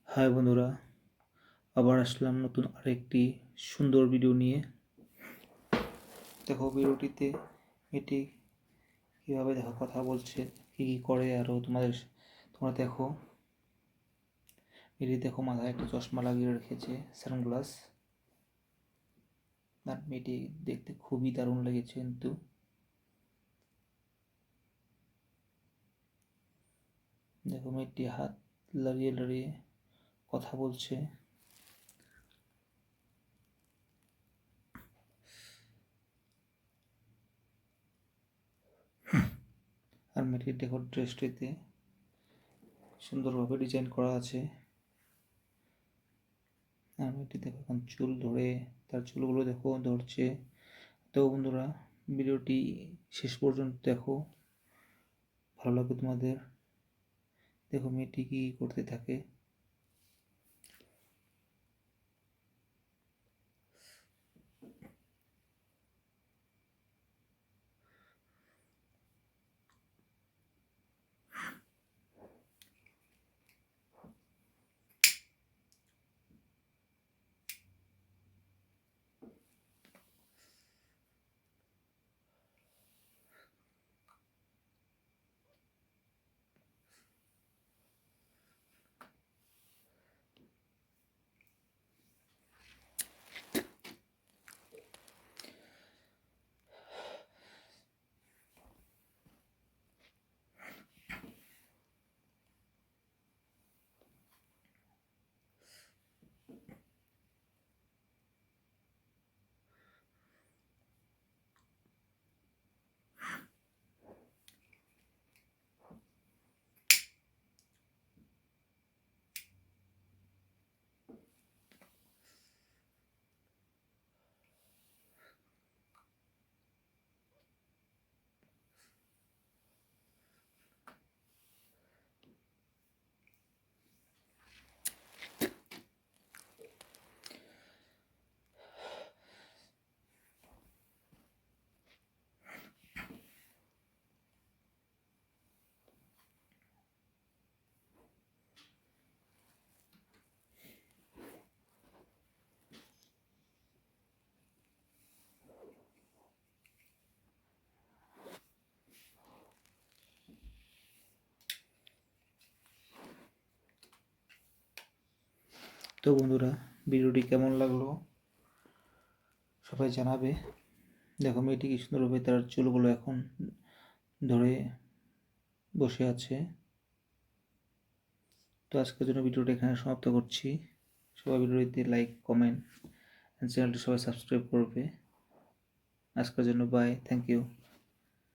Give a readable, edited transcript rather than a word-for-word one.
High বন্ধুরা, আবার আসলাম নতুন আরেকটি সুন্দর ভিডিও নিয়ে। দেখো ভিডিওটিতে এটি কীভাবে কথা বলছে, কী কী করে, আরও তোমরা দেখো। এটি দেখো, মাথায় একটা চশমা লাগিয়ে রেখেছে, সানগ্লাস। আর মেয়েটি দেখতে খুবই দারুণ লেগেছে। কিন্তু দেখো, মেয়েটি হাত লাগিয়ে দাঁড়িয়ে কথা বলছে। আর মেয়েটির দেখো ড্রেসটিতে সুন্দরভাবে ডিজাইন করা আছে। আর মেয়েটি দেখো এখন চুল ধরে, তার চুলগুলো দেখো ধরছে। তো বন্ধুরা, ভিডিওটি শেষ পর্যন্ত দেখো, ভালো লাগবে তোমাদের। দেখো মেয়েটি কি করতে থাকে। তো বন্ধুরা, ভিডিওটি কেমন লাগলো সবাই জানাবে। দেখো মেয়েটি কি সুন্দরভাবে তার চুলগুলো এখন ধরে বসে আছে। তো আজকের জন্য ভিডিওটা এখানে সমাপ্ত করছি। সবাই ভিডিওটিতে লাইক, কমেন্ট, চ্যানেলটি সবাই সাবস্ক্রাইব করবে। আজকের জন্য বাই, থ্যাংক ইউ।